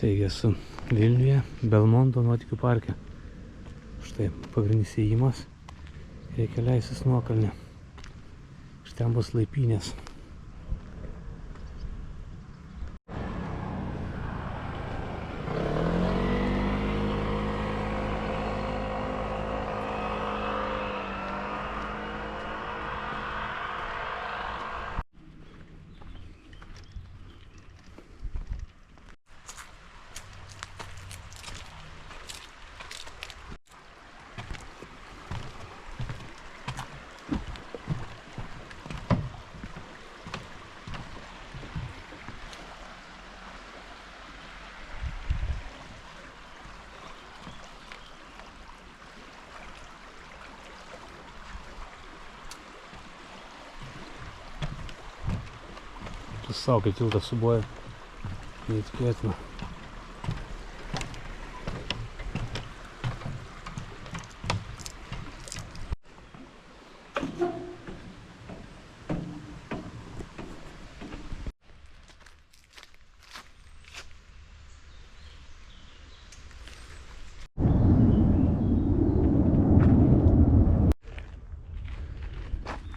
Taigi esu Vilniuje, Belmondo nuotykių parke. Štai pagrindinis įėjimas. Reikia leisis nuokalnę. Štai ten bus laipynės. Sau, kaip tiltas suboja, neįtikėtina.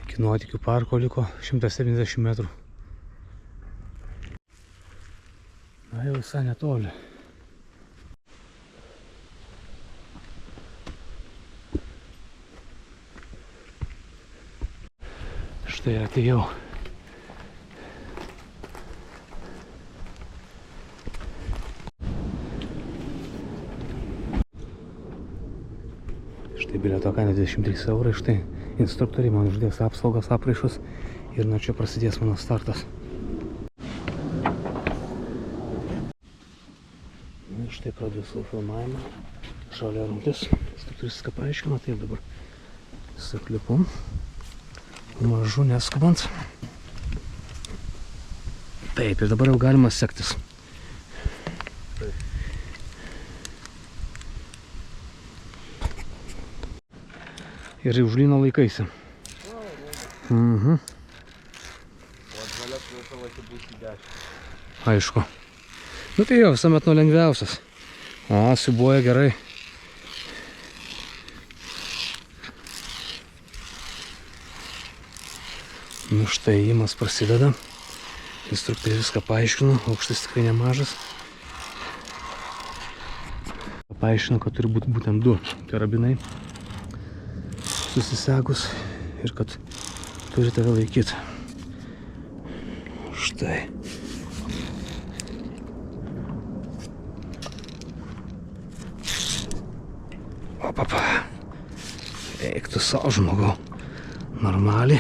Iki nuotykių parko liko 170 metrų. Na jau visai netoli. Štai atėjau. Štai bilieto kaina 23 eurai. Štai instruktoriai man uždės apsaugos apraišus ir nuo čia prasidės mano startas. Štai pradėjau savo filmavimą. Šalia rungtis. Instruktorius viską paaiškino. Taip dabar sakliupom. Mažu neskubant. Taip, ir dabar jau galima sektis. Ir už lyno laikaisi. Aišku. Nu tai jo, visuomet nuo lengviausias. O, siubuoja gerai. Nu štai įėjimas prasideda. Instruktoriai viską paaiškino, aukštis tikrai nemažas. Paaiškino, kad turi būti būtent 2 karabinai susisegus ir kad turi tave laikyti. Štai. Opapa. Eik tu savo, žmogau. Normaliai.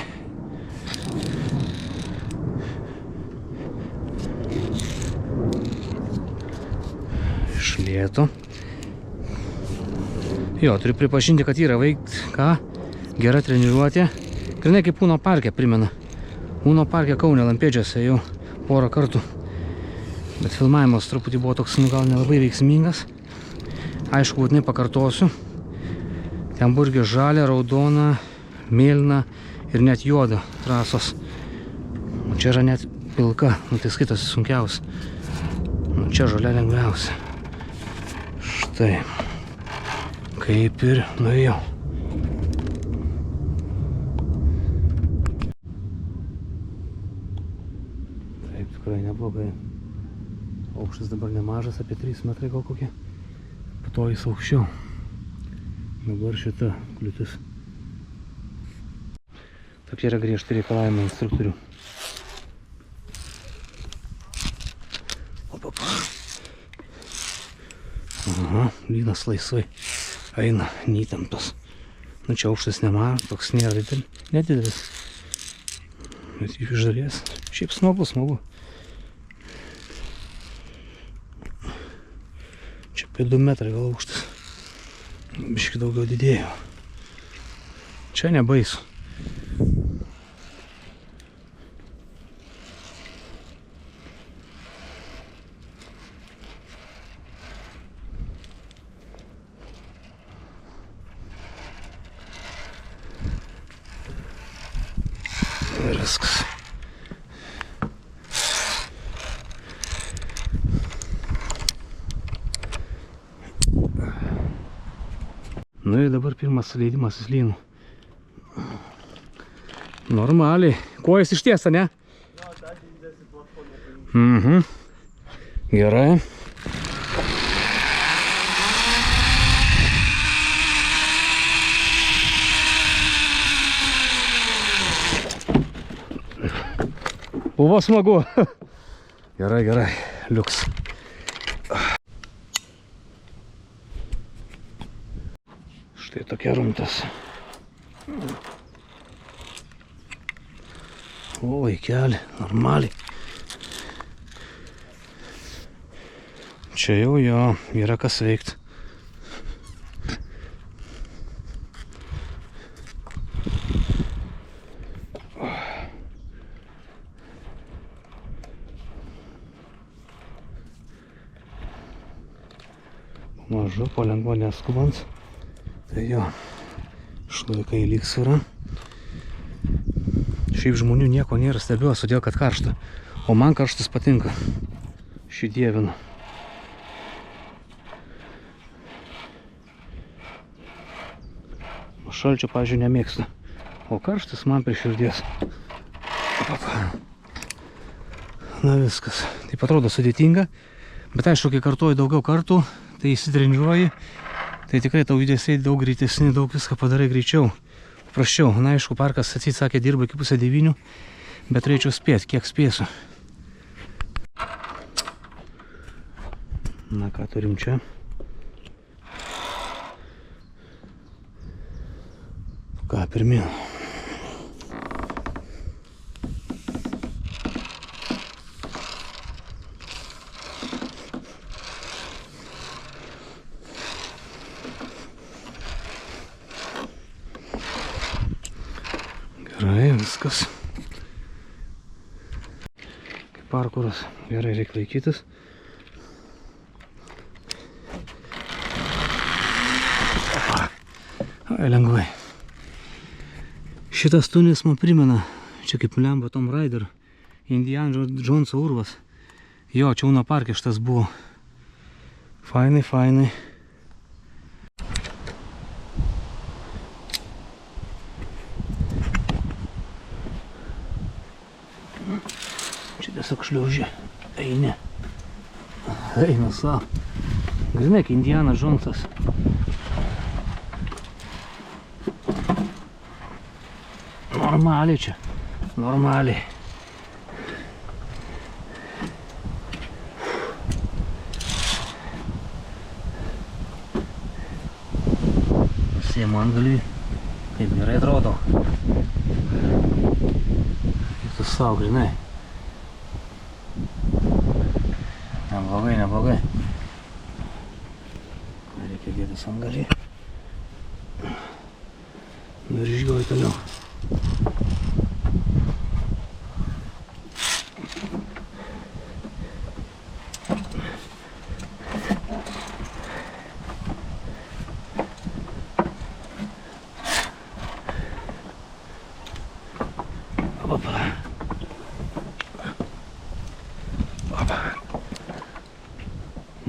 Iš lėto. Jo, turiu pripažinti, kad yra gera treniruotė. Grinai kaip Uno parke primena. Uno parke Kaune Lampėdžiuose jau porą kartų. Bet filmavimas truputį buvo toks, nu gal nelabai veiksmingas. Aišku, būtinai pakartosiu. Ten buvo irgi žalia, raudona, mėlyna ir net juoda trasos. O čia yra net pilka, nu tai skaitosi sunkiausia. Nu čia žalia lengviausia. Štai. Kaip ir nuėjau. Taip, tikrai neblogai. Aukštis dabar nemažas, apie 3 metrai gal kokie. Po to jis aukščiau. Dabar šita kliūtis. Tokie yra griežti reikalavimai instruktorių. Opapa. Aha, lynas laisvai eina, neįtemptas. Nu čia aukštis nemažas, toks nėra nedidelis. Bet iš dalies šiaip smagu. Čia apie 2 metrai gal aukštis. Biški daugiau didėjo. Čia nebaisu. Ir viskas. Nu ir dabar pirmas leidimas į slynų. Normaliai. Kojas ištiesa, ne? Gerai. Buvo smagu. Gerai, gerai. Liuks. Štai tokia rumtas. O, vaikeli, normaliai. Čia jau jo, yra kas veikt. Mažu, palengva neskubant. Tai jo, išlaikai lygsvarą. Šiaip žmonių nieko nėra, stebiuosi, todėl kad karšta. O man karštas patinka. Šį dievinu. Šalčio, pavyzdžiui, nemėgstu. O karštas man prie širdies. Na viskas. Taip atrodo sudėtinga. Bet aišku, kai kartuoju daugiau kartų, tai įsitreniruoji. Tai tikrai tau judesiai daug greitesni, daug viską padarai greičiau. Praščiau. Na, aišku, parkas atsisakė dirba iki 8:30, bet turėčiau spėti, kiek spėsiu. Na, ką turim čia? Ką, pirmyn. Gerai, viskas. Kaip parkuras, gerai reikia laikytis. Ai, lengvai. Šitas tunelis man primena, čia kaip lemba Tom Raider, Indiana Jonso urvas. Jo, čia Uno parke šitas buvo. Fainai, fainai. Čia tiesiog šliaužia. Eini. Eina savo. Grinai, kaip Indiana Jonsas. Normaliai čia. Normaliai. Sėmu antgalvį. Kaip gerai atrodo. Kaip tu savo grinai. Neblogai, neblogai. Reikia dėtis antgalvį. Nu ir išgiauju toliau.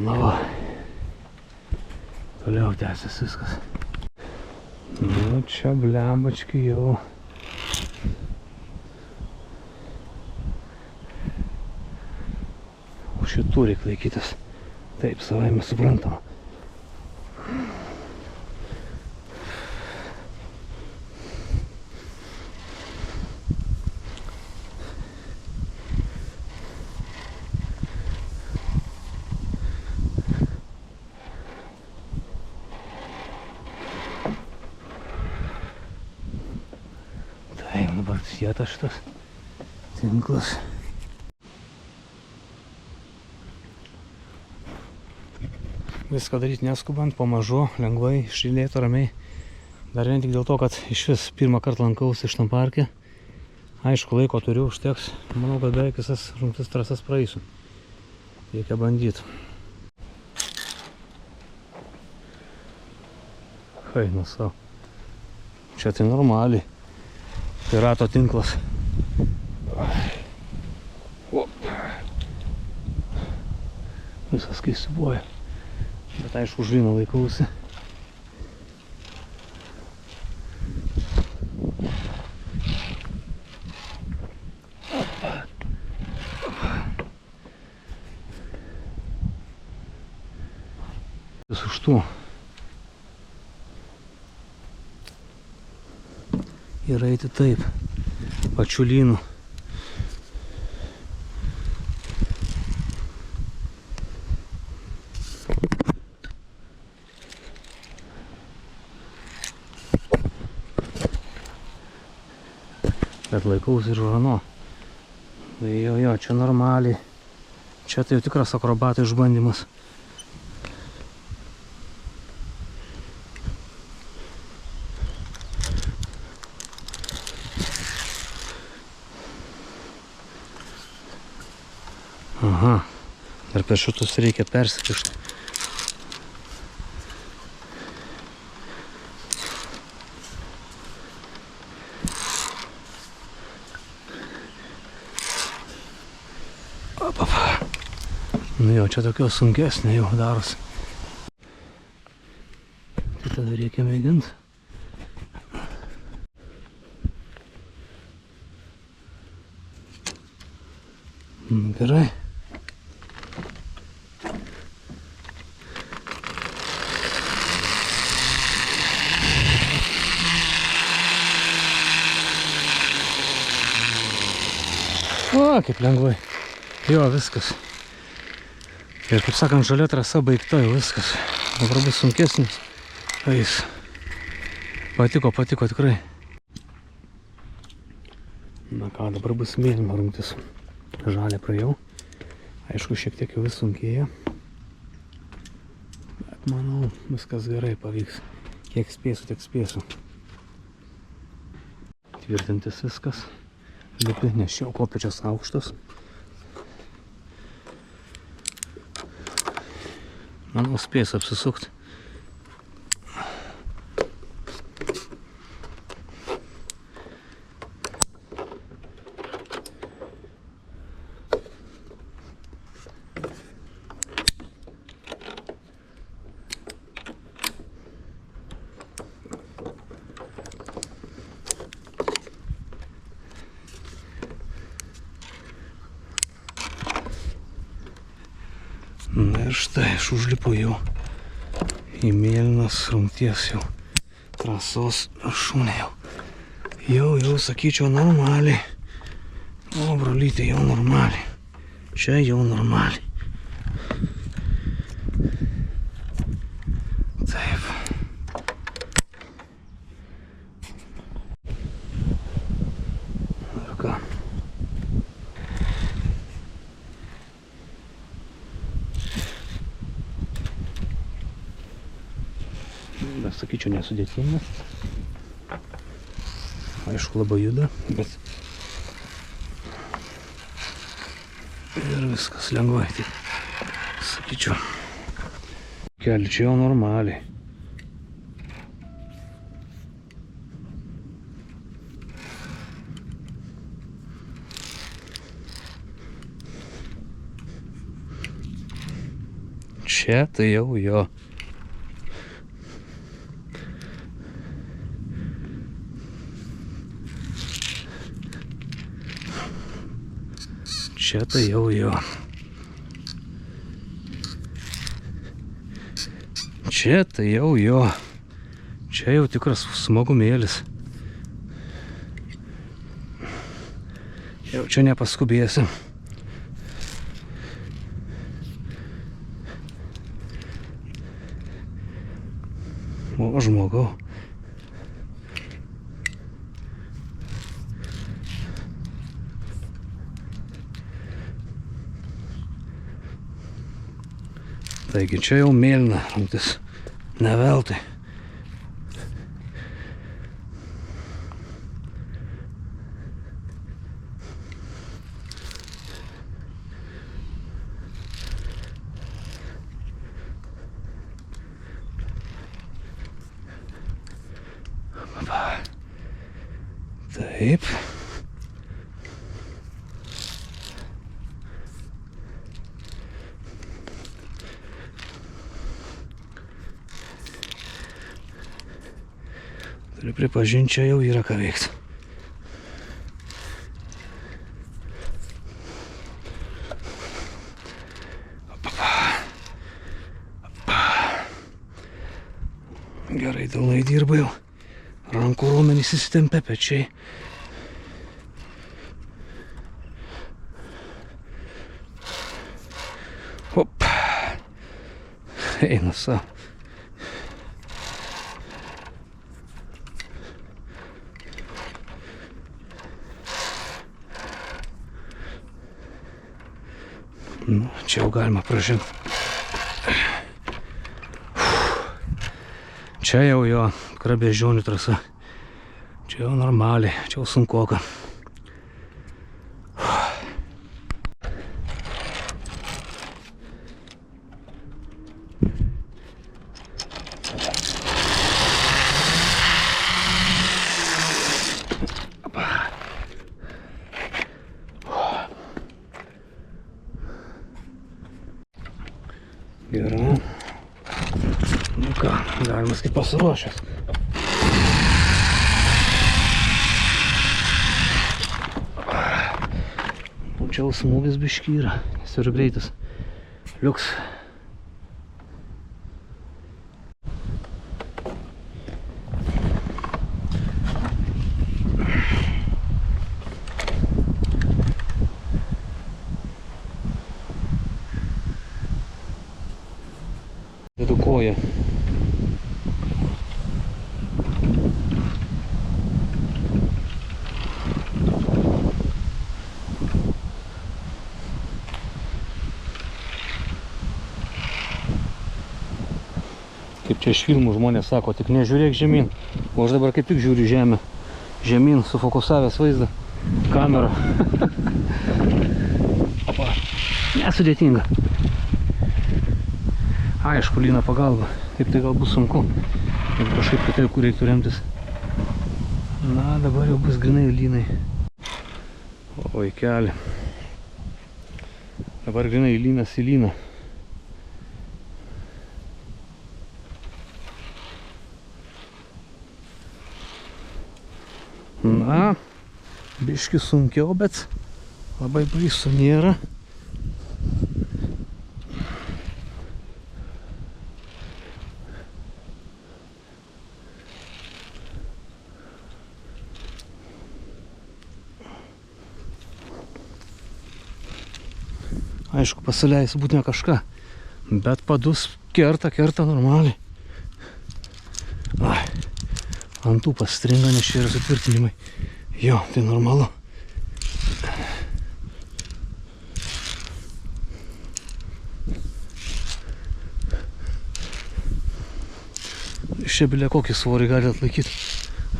Na va, toliau tęsis viskas. Nu čia blembački jau. O šitų reikia laikytis. Taip, savaime suprantama. Dabar sietas šitas tinklas. Viską daryti neskubant, pamažu, lengvai, išlėto, ramiai. Dar vien tik dėl to, kad iš vis pirmą kartą lankausi šitam parke. Aišku, laiko turiu, užteks. Manau, kad beveik visas rungtis trasas praeisiu. Reikia bandyti. Eina savo. Čia tai normaliai. Tai rato tinklas. Visas kai subuoja. Bet aišku, už vyną laikausi. Už to ir eiti taip, pačiu lynu. Bet laikausi ir žano. Tai jo, čia normaliai. Čia tai jau tikras akrobatų išbandymas. Aha, ir per šitus reikia persikišti. Nu jo, čia tokio sunkesnė jau darosi. Tai tada reikia mėginti. Gerai. O, kaip lengvai. Jo, viskas. Ir kaip sakant, žalia trasa baigta, jau viskas. Dabar bus sunkesnis. Eis. Patiko tikrai. Na ką, dabar bus mėlyna rungtis. Žalę praėjau. Aišku, šiek tiek jau vis sunkėja. Bet manau, viskas gerai pavyks. Kiek spėsiu, tiek spėsiu. Tvirtintis viskas. Lipi, nes čia kopėčias aukštas. Manau, spėsiu apsisukti. Na ir štai, aš užlipu jau į mėlynas rungties jau trasos viršūnę jau. Jau, sakyčiau, normaliai. O, brolytė, jau normaliai. Čia jau normaliai. Taip. Ir ką? Sakyčiau, nesudėtingas. Aišku, labai juda, bet ir viskas lengvai. Tai, sakyčiau, keli čia jau normaliai. Čia tai jau jo. Čia tai jau jo. Čia tai jau jo. Čia jau tikras smagumėlis. Jau čia nepaskubėsim. O žmogau. Taigi čia jau mėlyna rungtis, ne veltui. Taip. Turiu pripažinti, čia jau yra ką veikti. Gerai, delnai dirba jau. Rankų raumenys įsitempia, pečiai. Hop. Eina savo. Nu, čia jau galima pražengti. Čia jau jo Krabbeždžionių trasa. Čia jau normaliai, čia jau sunkoka. Gerai. Nu ką, galima kaip pasiruošęs. Čia jau smūgis biškį yra, nes ir greitis. Liuks. Dedu koją. Kaip čia iš filmų žmonės sako, tik nežiūrėk žemyn. O aš dabar kaip tik žiūriu žemę. Žemyn, sufokusavęs vaizdą. Kamerą. Opa. Nesudėtinga. Aišku, lyna pagalba. Taip tai gal bus sunku. Jeigu kažkaip kitaip, kur reiktų remtis. Na, dabar jau bus grinai lynai. O, vaikeli. Dabar grinai lynas į lyną. Na, biški sunkiau, bet labai baisu nėra. Aišku, pasileis būt ne kažką, bet padus kerta normaliai. Ai. Ant tų pastringa, nes čia yra sutvirtinimai. Jo, tai normalu. Iš čia bilė kokį svorį gali atlaikyti.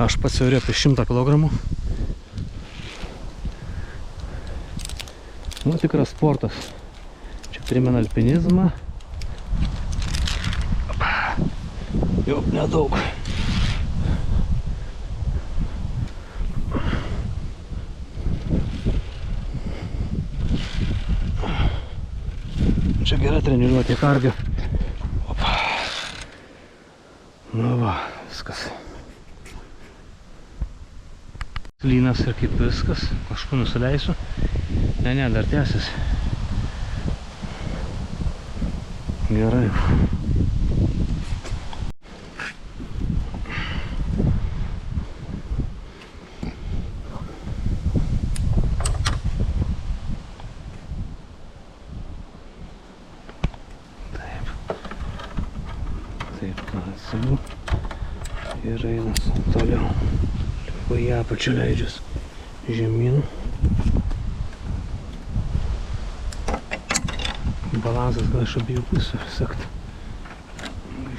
Aš pats jau apie 100 kg. Nu, tikras sportas. Čia primena alpinizmą. Jau nedaug. Čia gera treniruotė kardio. Opa. Nu va, viskas. Lynas ir kaip viskas. Kažkur nusileisiu. Ne, dar tęsis. Gerai. Ir einas toliau. Lengvai į apačią leidžias žemyn. Balansas gal iš abiejų pusių sekti.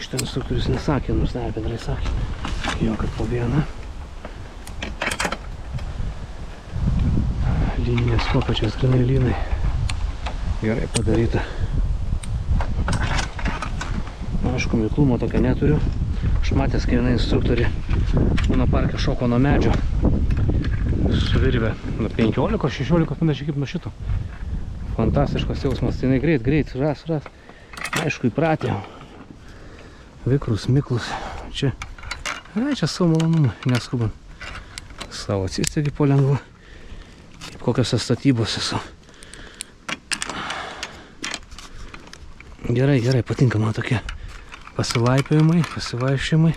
Iš ten instruktorius nesakė, nors ne, bendrai sakė. Jo, kad po vieną. Linijas kopačias grinai lynai. Gerai padaryta. Aišku, miklumo tokio neturiu. Aš matęs, kai viena instruktorė mano parke šoko nuo medžio. Suvirvė nuo 15-16 panašiai kaip nuo šito. Fantastiškas jausmas, tai jinai greit, ras. Aišku, įpratė. Vikrus, miklus. Čia savo malonumą, neskubant. Savo atsistegi po lengvu. Kaip kokiose statybose esu. Gerai, patinka man tokie pasilaipiojimai, pasivaiščiojimai.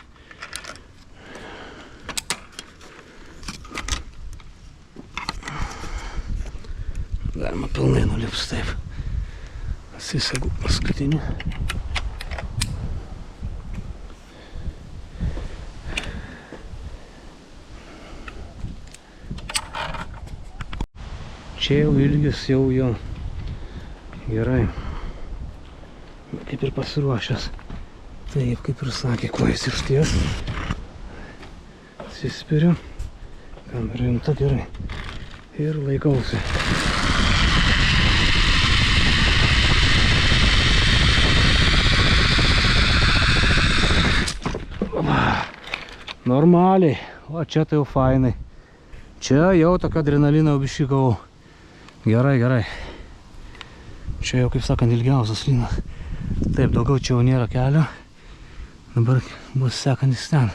pilnai nulips taip. Atsisegu paskutinį. Čia jau ilgis jau jo. Gerai. Kaip ir pasiruošęs. Taip, kaip ir sakė, kojas išties. Atsispiriu. Kamera rimta gerai. Ir laikausi. Normaliai. O čia tai jau fainai. Čia jau tokio adrenalino biškį gavau. Gerai, gerai. Čia jau, kaip sakant, ilgiausias lynas. Taip, daugiau čia jau nėra kelio. Dabar bus sekantis ten.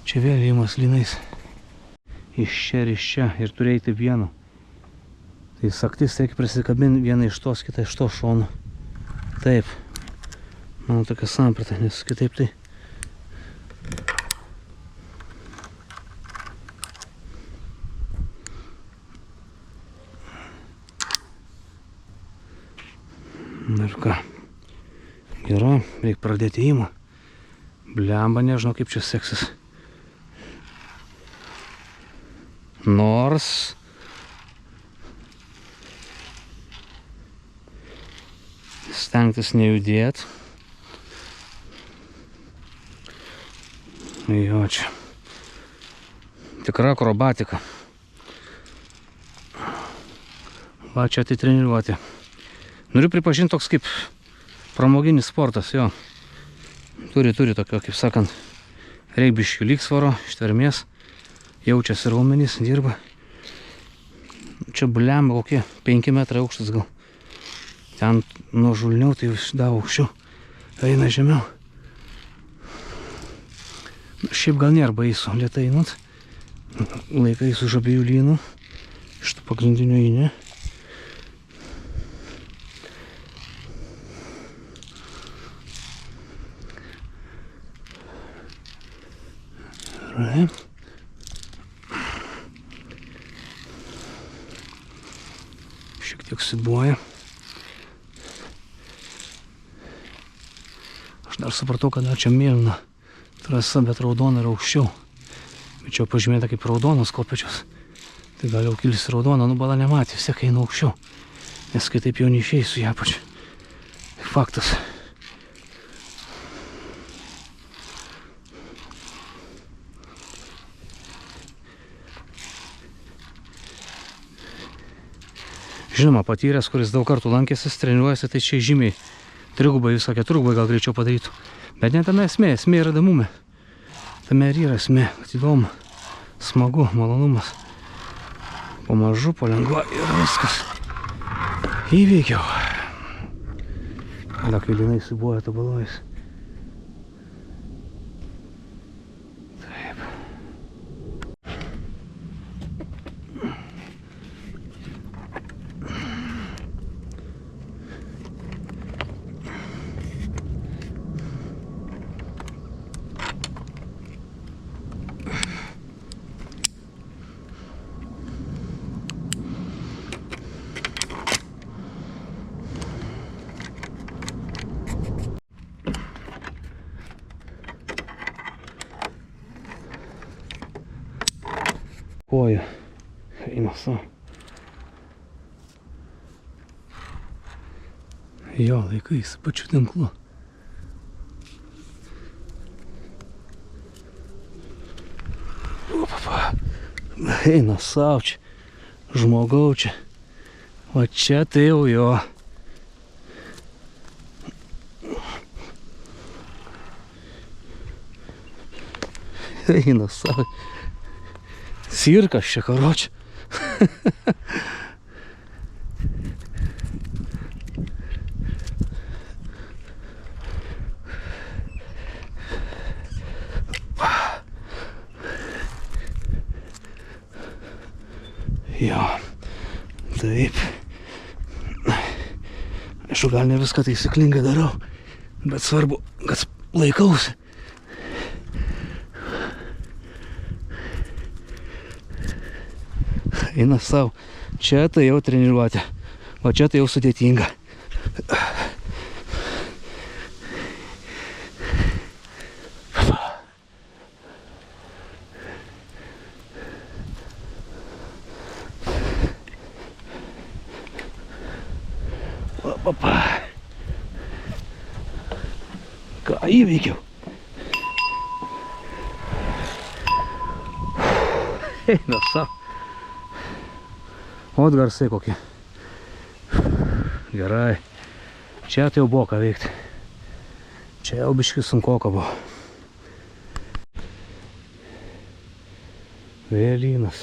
Čia vėl įimas lynais. Iš čia ir iš čia. Ir turi eiti vienu. Tai saktis reikia prisikabinti vieną iš tos, kitą iš to šono. Taip. Mano tokia samprata, nes kitaip tai. Ir ką. Gerai, reikia pradėti įimą. Blemba, nežinau kaip čia seksis. Nors stengtis nejudėt. Jo, čia tikra akrobatika. Va, čia tai treniruoti. Noriu pripažinti, toks kaip pramoginis sportas, jo. Turi tokio, kaip sakant, reik biškių lygsvaro, ištvermės. Jaučiasi raumenys, dirba. Čia blemba kokie 5 metrai aukštas gal. Ten nuo žulniau, tai dar aukščiau. Eina žemiau. Šiaip gal nėra baisu, lėtai einant. Laikais už abiejų lynų. Iš tų pagrindinių įne. Gerai. Šiek tiek sibuoja. Aš dar supratau, kad dar čia mėlyna trasa, bet raudona yra aukščiau. Bet čia pažymėta kaip raudonas kopėčios. Tai gal jau kilis raudona, nu bala nematė, vis tiek eina aukščiau. Nes kitaip jau neišeisiu ją pačią. Faktas. Žinoma, patyręs, kuris daug kartų lankėsis, treniruojasi, tai čia žymiai trigubai, visą keturgubai gal greičiau padarytų. Bet ne tame esmė, esmė yra įdomume. Tame ir yra esmė, kad įdomu, smagu, malonumas. Pamažu, palengva ir viskas. Įveikiau. Kada kai lynai sibuoja tabalojus. Taip. Koja eina savo. Jo, laikais pačiu tinklu. Opapa. Eina savo čia. Žmogau čia. O čia tai jau jo. Eina savo. Cirkas čia, karoči. Jo, taip. Aišku, gal ne viską taisyklingai darau, bet svarbu, kad laikausi. Eina savo. Čia tai jau treniruotė. O čia tai jau sudėtinga. Opa. Ką įveikiau? Eina savo. O garsai kokie. Gerai. Čia tai jau buvo ką veikti. Čia jau biškis sunkoka buvo. Vėlynas.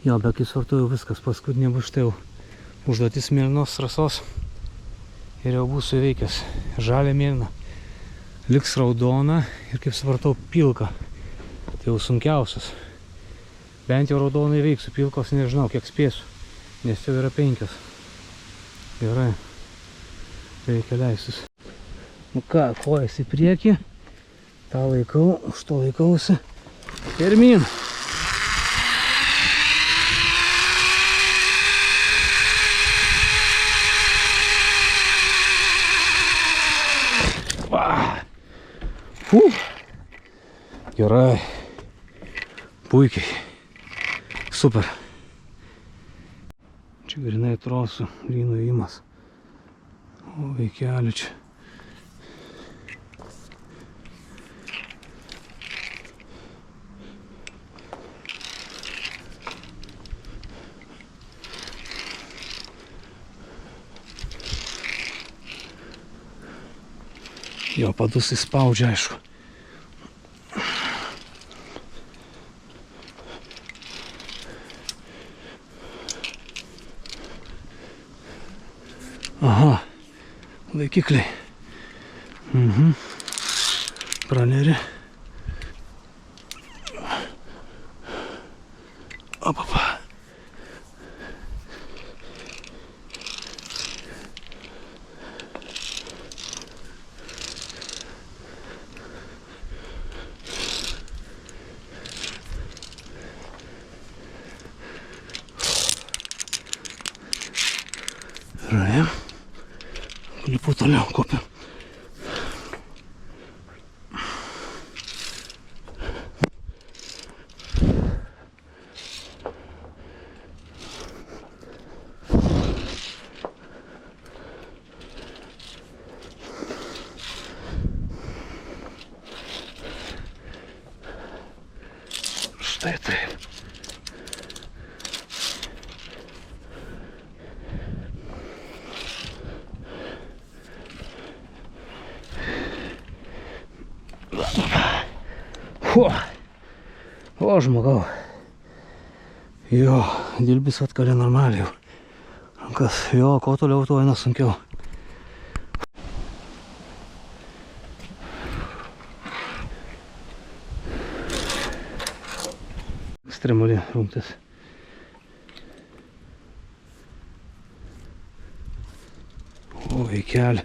Jo, be kai sortuoju viskas. Paskutinė bus štai jau užduotis mėlynos trasos. Ir jau būsiu įveikęs. Žalia mėlyna. Liks raudona ir kaip supratau pilka. Tai jau sunkiausias. Bent jau raudoną įveiksiu. Pilkos nežinau kiek spėsiu. Nes jau yra 5. Gerai. Reikia leistis. Nu ką, kojas į priekį. tą laikau, už to laikausi. Pirmyn. Gerai. Puikiai. Super. Čia grinai trosų lynų įimas. O vaikelių čia. Jo padus įspaudžia, aišku. Aha, laikikliai. Praneri. Opapa. Gerai. Lipu toliau kopiu. Štai taip. O žmogau. Jo, dilbis atkalė normaliai. Rankas, jo, ko toliau tuo eina sunkiau. Ekstremali rungtis. O, vaikeli.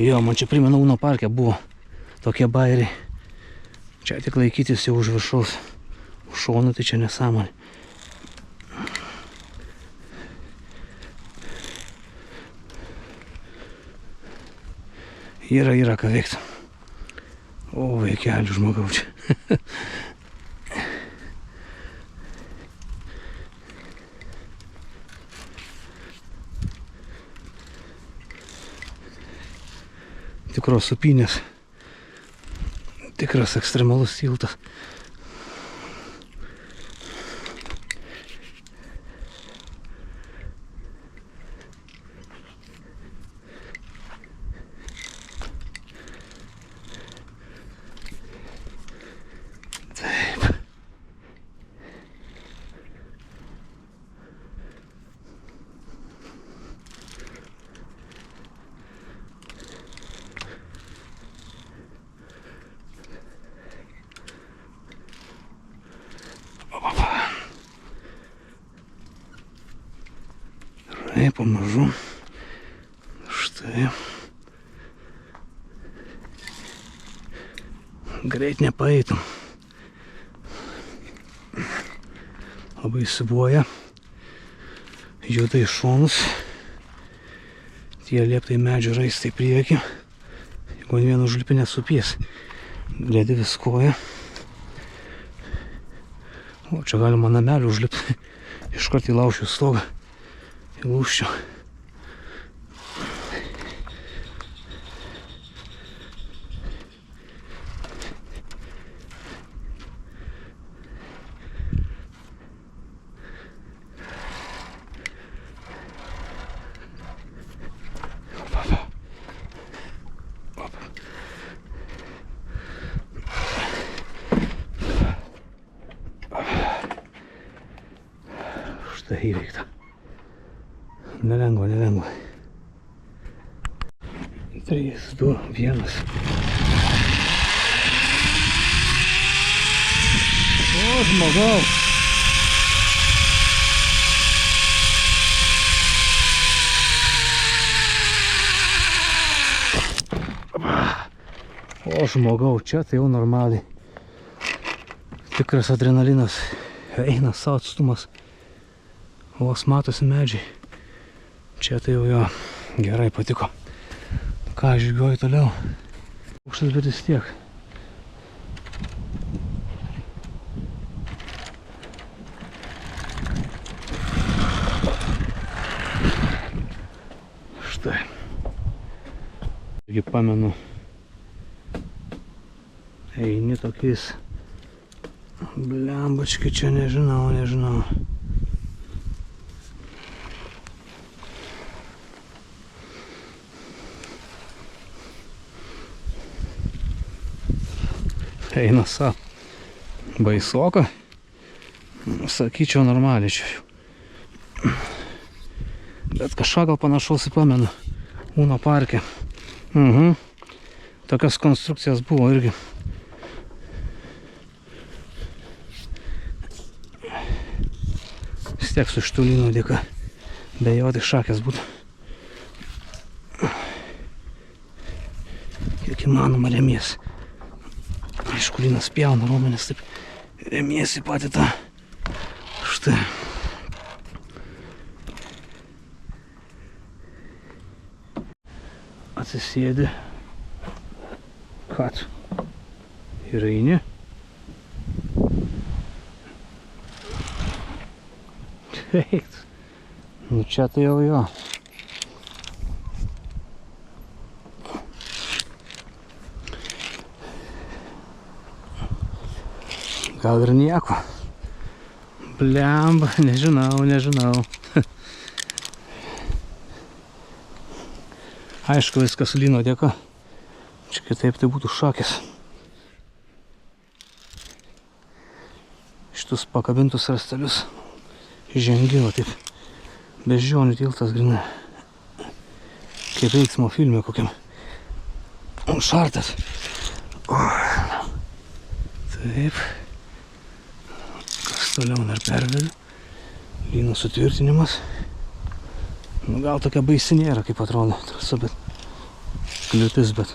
Jo, man čia primena Uno parke buvo tokie bairiai. Čia tik laikytis jau už viršaus. Už šonų tai čia nesąmonė. Yra ką veikti. O, vaikelių žmogau čia. Tikros supynės. Tikras ekstremalus tiltas. Taip. Gerai, pamažu. Štai. Greit nepaeitum. Labai įsibuoja. juda į šonus. Tie lieptai medžio raistai priekį. Jeigu ant vieno užlipinę supės, glėdi viskoja. O čia galima namelį užlipti. Iškart įlaušiu stogą. Įlūščiau. Štai įveikta. Nelengva, nelengva. 3, 2, 1. O, žmogau! O, žmogau, čia tai jau normaliai. Tikras adrenalinas. Eina savo atstumas. Vos matosi medžiai. Čia tai jau jo gerai patiko. Ką, žygiuoju toliau. Aukštas, bet vis tiek. Štai. Taigi pamenu, eini tokiais. Blembački, čia nežinau. Eina savo. Baisoka. Sakyčiau, normaliai čia jau. Bet kažką gal panašaus į pamenu. Uno parke. Tokios konstrukcijos buvo irgi. Vis tiek su šitų lynų dėka. Be jo tik šakės būtų. Kiek įmanoma remies. Aišku, lynas pjauna raumenis, taip remiesi patį tą. Štai. Atsisėdi. Kad? Ir eini. Veikt. Nu čia tai jau jo. Gal ir nieko. Blemba, nežinau. Aišku, viskas lyno dėka. Čia kitaip tai būtų šakės. Šitus pakabintus rastelius žengiau taip. Beždžionių tiltas grinai. Kaip veiksmo filme kokiam. Šartas. Taip. Toliau dar pervedu. Lyno sutvirtinimas. Nu, gal tokia baisi nėra, kaip atrodo. Trasa, bet kliūtis, bet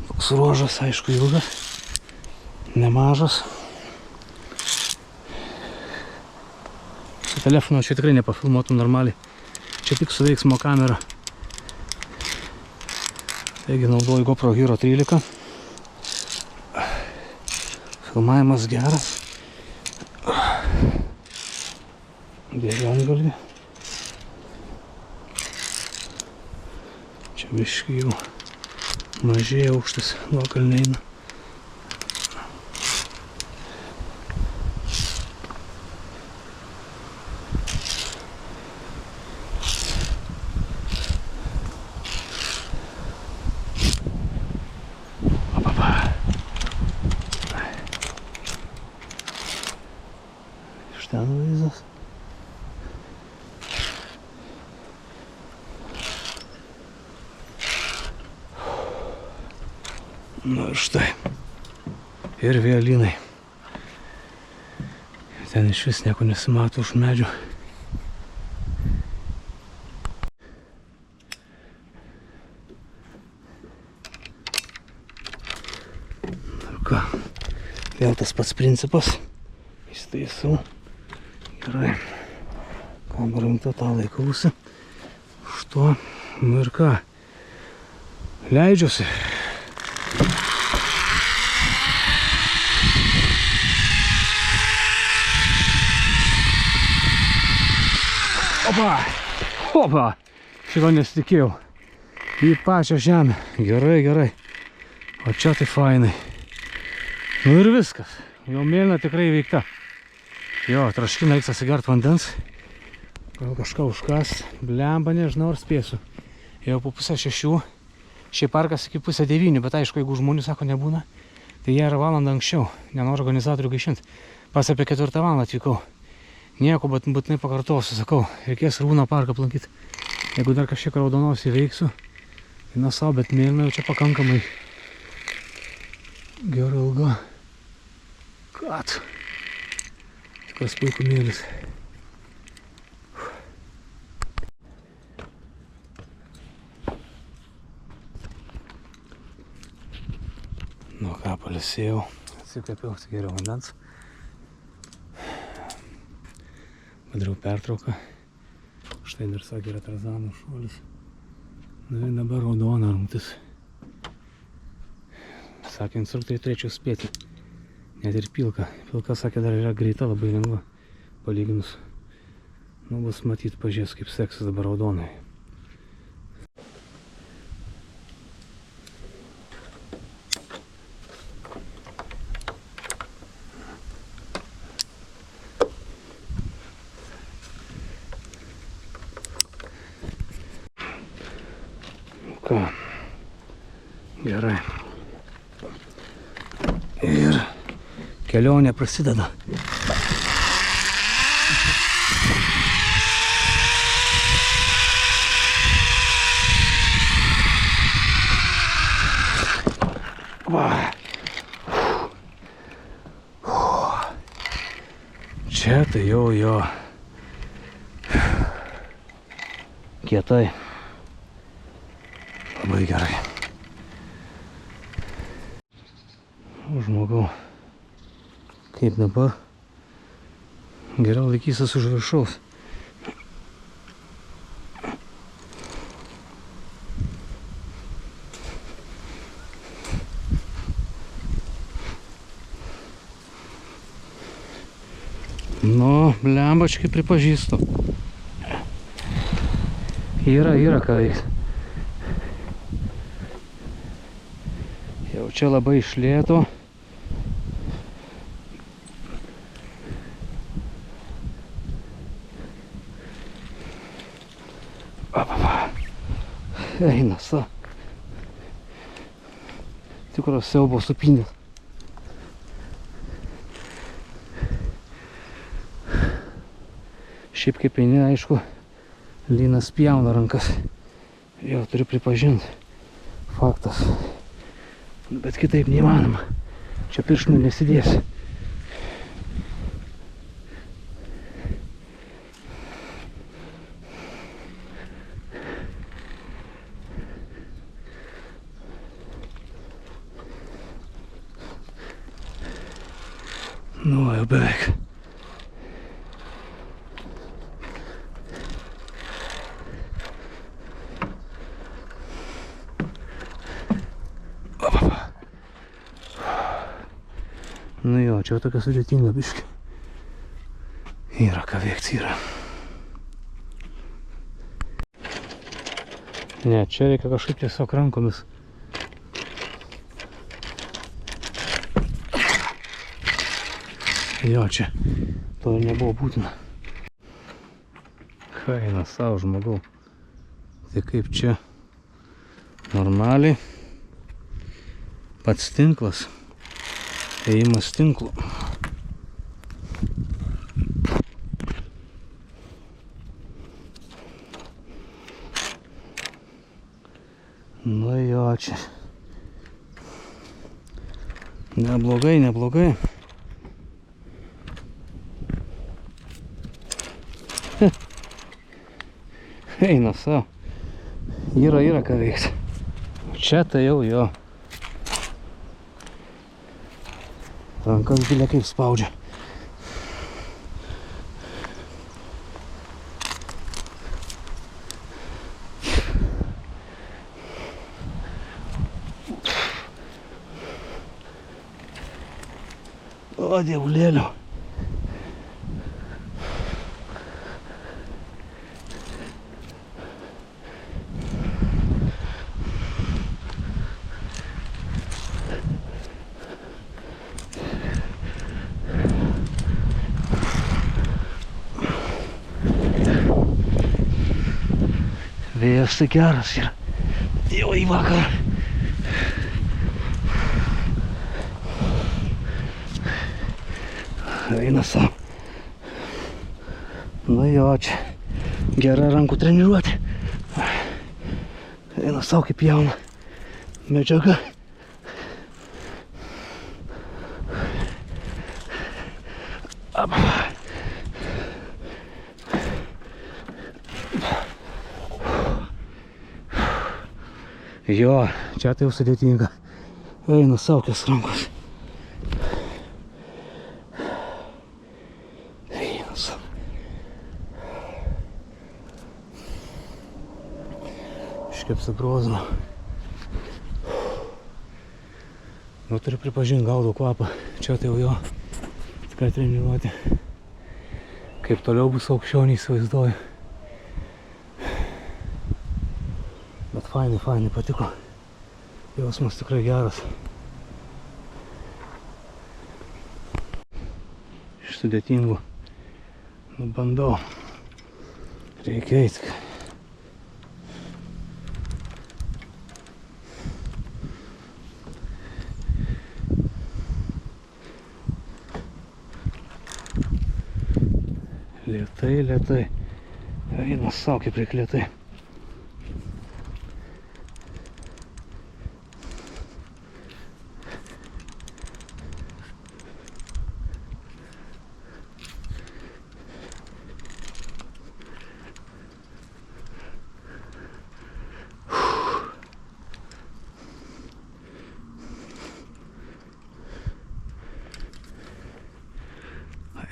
toks ruožas, aišku, ilgas. Nemažas. Su telefonu čia tikrai nepafilmuotum normaliai. Čia tik su veiksmo kamera. Taigi naudoju GoPro Hero 13. Filmavimas geras. Dėlė antgalvį. Čia biškį jau mažėja aukštas nuo kalneina. Iš ten vaizdas. Nu ir štai. Ir vėl lynai. Ten iš vis nieko nesimato už medžių. Ir ką? Vėl tas pats principas. Įstaisau. Gerai. Kamera rimta tą laikausi. Što? Nu ir ką? Leidžiuosi. Opa! Opa! Šito nesitikėjau. Į pačią žemę. Gerai, gerai. O čia tai fainai. Nu ir viskas. Jau mėlyna tikrai veikta. Jo, traškina reiks atsigert vandens. Gal kažką užkast. Blemba, nežinau, ar spėsiu. Jau po 5:30. Šiaip parkas iki 8:30, bet aišku, jeigu žmonių, sako, nebūna, tai jie yra valandą anksčiau. Nenoriu organizatorių gaišinti. Pas apie 4 valandą atvykau. Nieko, bet būtinai pakartosiu, sakau, reikės Rūno parką aplankyti. Jeigu dar kažkiek raudonos įveiksiu, tai na savo, bet mėlyna jau čia pakankamai gera ilga. Kad? Tikras puikų mėlis. Nu ką, palisėjau, atsikvėpiau, atsigėriau vandens. Padariau pertrauką. Štai dar sakė, yra Tarzano šuolis. Na ir dabar raudona rungtis. Sakė, instruktoriai turėčiau spėti. Net ir pilka. Pilka, sakė, dar yra greita, labai lengva. Palyginus. Nu, bus matyt, pažiūrės, kaip seksis dabar raudonai. Ką? Gerai. Ir kelionė prasideda. Va. Čia tai jau jo. Kietai. Labai gerai. Žmogau, kaip dabar? Geriau laikysis už viršaus. Nu, blembačkai pripažįstu. Yra ką veiks. Jau čia labai iš lėto. Eina, sa. Tikros siaubo supinės. Šiaip kaip eini, aišku, lynas pjauna rankas. Jau turiu pripažinti. Faktas. Bet kitaip neįmanoma. Čia piršnų nesidės. Nu, jau beveik. Nu jo, čia tokia sudėtinga biškį. Yra ką veikti, yra. Ne, čia reikia kažkaip tiesiog rankomis. Jo, čia to nebuvo būtina. Kaina savo, žmogau. Tai kaip čia normaliai. Pats tinklas. Ėjimas tinklu. Nu jo, čia. Neblogai, neblogai. Eina savo. Yra ką veikti. Čia tai jau jo. Rankas gilė kaip spaudžia. O, dievulėliau. Vėjas tai geras yra. Jau į vakarą. Eina savo. Nu jo, čia gera rankų treniruotė. Eina savo kaip jauna medžiaga. Jo, čia tai jau sudėtinga. Eina saukės rankos. Eina sau. Iškai apsibrozino. Nu, turiu pripažinti, gaudau kvapą. Čia tai jau jo. Tikrai treniruoti. Kaip toliau bus aukščiau, neįsivaizduoju. Bet fainai, patiko. Jausmas tikrai geras. Iš sudėtingų. Nu, bandau. Reikia eiti. Lėtai. Eina sau kaip reik lėtai.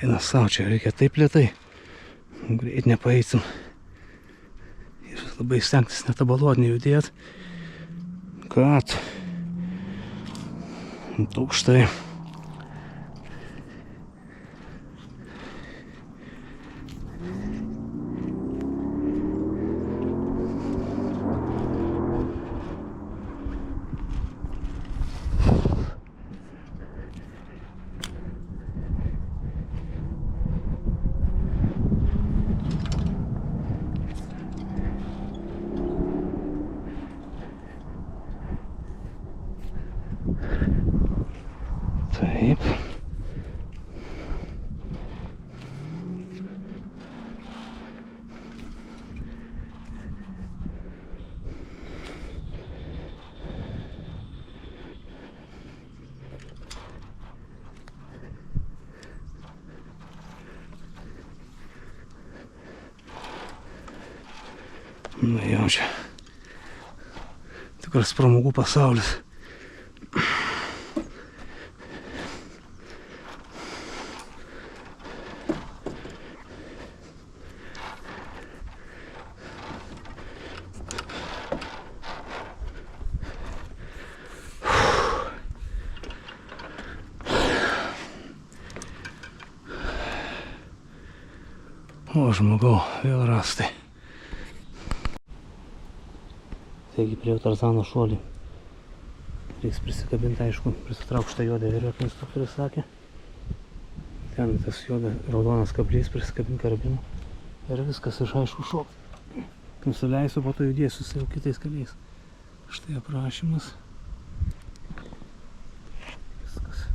Eina sau, čia reikia taip lėtai. Greit nepaeisim. Ir labai stengtis netabaluot, nejudėt. Kad aukštai. Taip. Nu jau čia tikras pramogų pasaulis. O, žmogau, vėl rastai. Taigi prie Tarzano šuolį. Reiks prisikabinti, aišku, prisitrauk šitą juodą virvę, kaip instruktorius sakė. Ten tas raudonas kablys, prisikabinti karabiną. Ir viskas, aš aišku šokti. Nusileisiu, po to judėsiu su jau kitais keliais. Štai aprašymas. Viskas.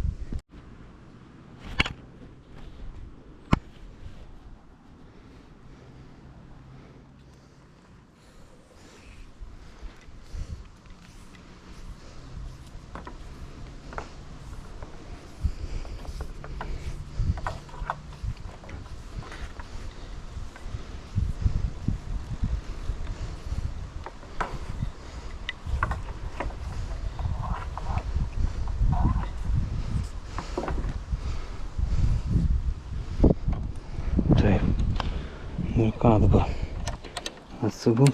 Ir ką dabar? Atsigum.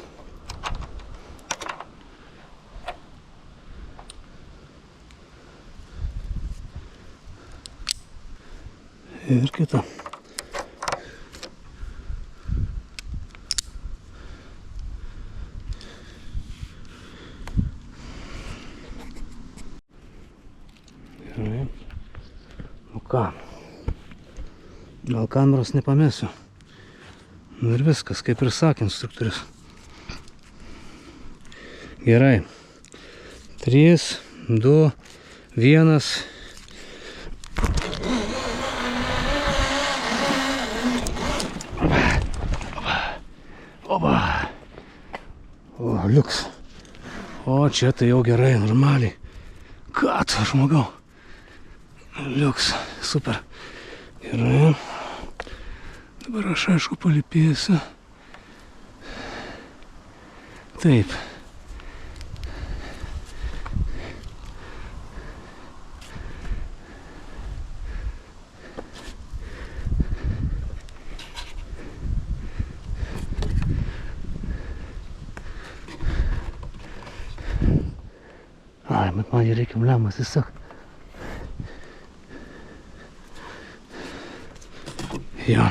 Ir kita. Gerai. Nu ką. Gal kameros nepamesiu. Nu ir viskas, kaip ir sakė instruktorius. Gerai. 3, 2, 1. Oba. O, liuks. O, čia tai jau gerai, normaliai. Ką tu, žmogau? Liuks, super. Gerai. Dabar aš aišku palipėsiu. Taip. Ai, bet man jį reikia mlemas tiesiog. Jo.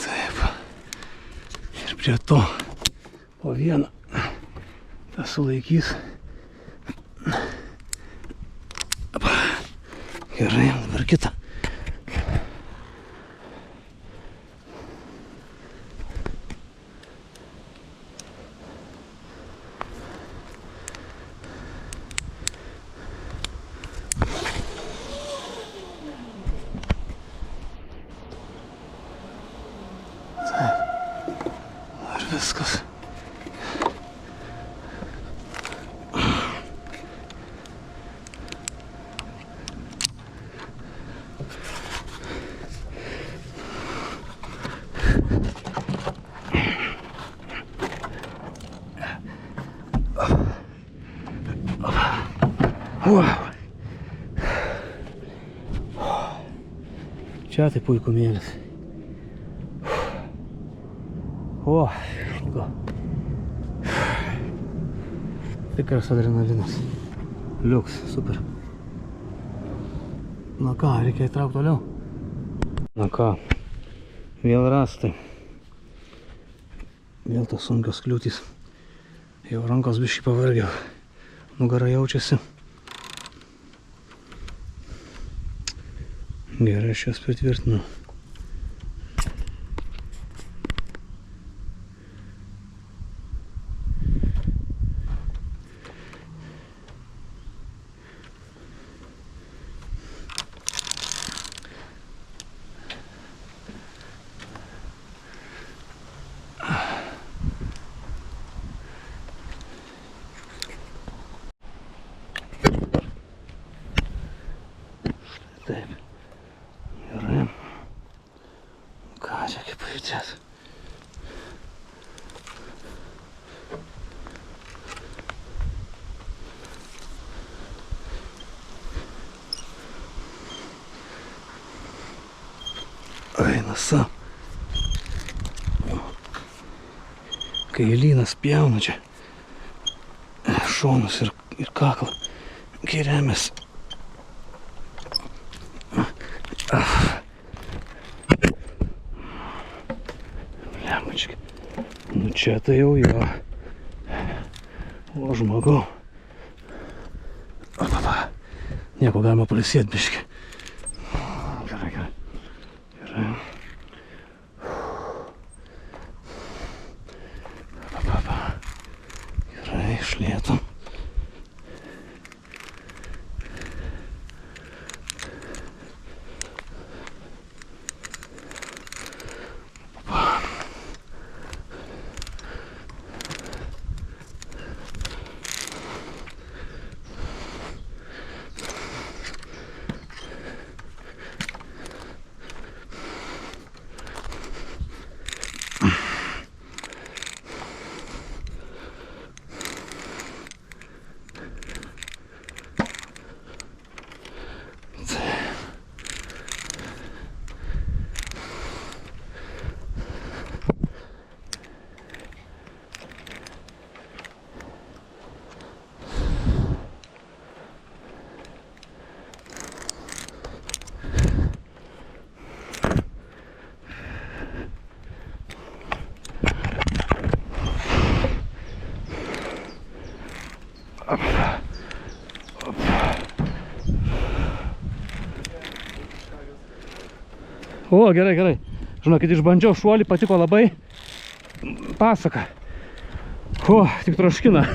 Taip. Ir prie to po vieną tas sulaikys. Gerai, dabar kitą. Ir viskas. Wow. Čia tai puikumėlis. O, šlugo. Tikras adrenalinas. Liuks, super. Na ką, reikia įtraukti toliau. Na ką, vėl rastai. Vėl tos sunkios kliūtys. Jau rankos biškį pavargiau. Nugara jaučiasi. Gerai, aš jas pritvirtinu. Taip. Gerai. Ką čia kaip pajutės? Eina sa. Kailynės pjauna čia šonus ir kaklą. Kai remiasi. Lemački. Nu čia tai jau jo. O žmogau. Nieko galima palisėt biškį. Gerai, gerai. Gerai. Gerai, išlėtum. O, gerai, gerai. Žinokit, išbandžiau šuolį, patiko labai. Pasaka. O, tik troškina.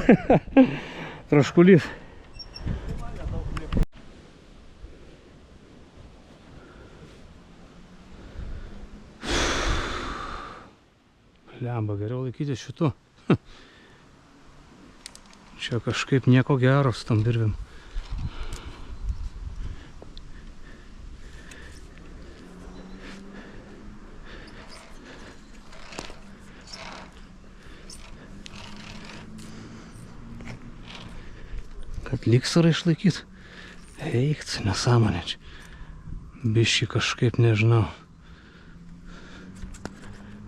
Troškulys. Lemba, geriau laikyti šitu. Čia kažkaip nieko gero su tam virvim. Kad liksarą išlaikyt. Eikt, nesąmonė čia. Biškį kažkaip nežinau.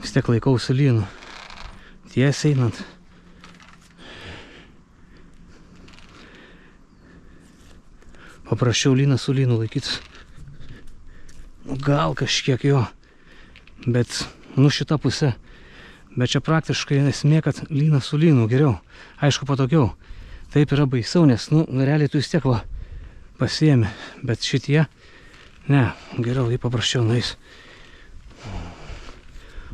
Vis tiek laikausi lynų. Tiesiai einant. Paprašiau lyną su lynu laikytis. Gal kažkiek jo. Bet, šita pusė. Bet čia praktiškai esmė, kad lyną su lynu geriau. Aišku, patogiau. Taip yra baisiau, nes, realiai tu vis tiek va pasiėmė. Bet šitie, ne, geriau jį paprasčiau nueis.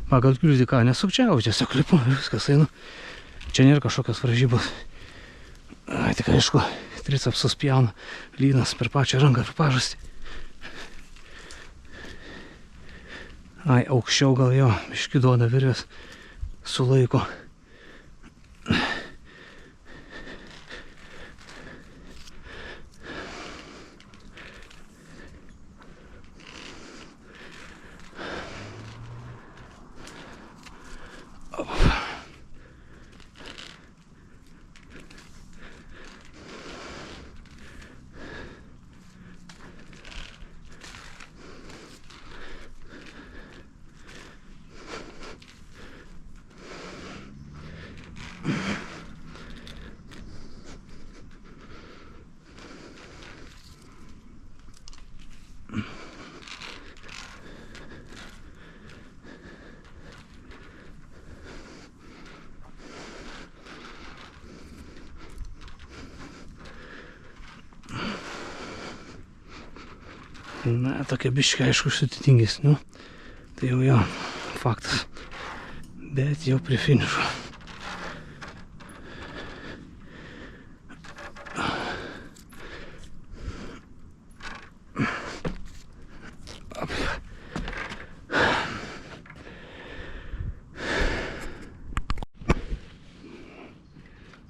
Pagal kliūdį ką, nesukčiau, tiesiog lipu, viskas einu. Čia nėra kažkokios varžybos. Tik aišku, tricepsus pjauna lynas per pačią ranką, per pažastį. Aukščiau gal jo, biškį duoda virvės, sulaiko. Na, tokia biškė, aišku, sudėtingesnių. Tai jau jo, faktas. Bet jau prie finišo.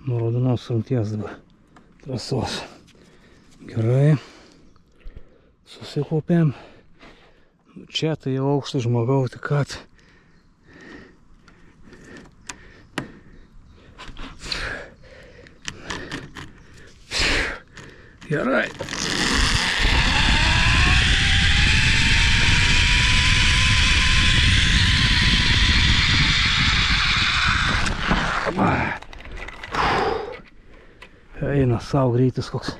Nuo raudonos rungties dabar trasos. Gerai. Susikaupiam. Čia tai jau aukštas žmogau, tik kad. Gerai. Eina savo greitis koks.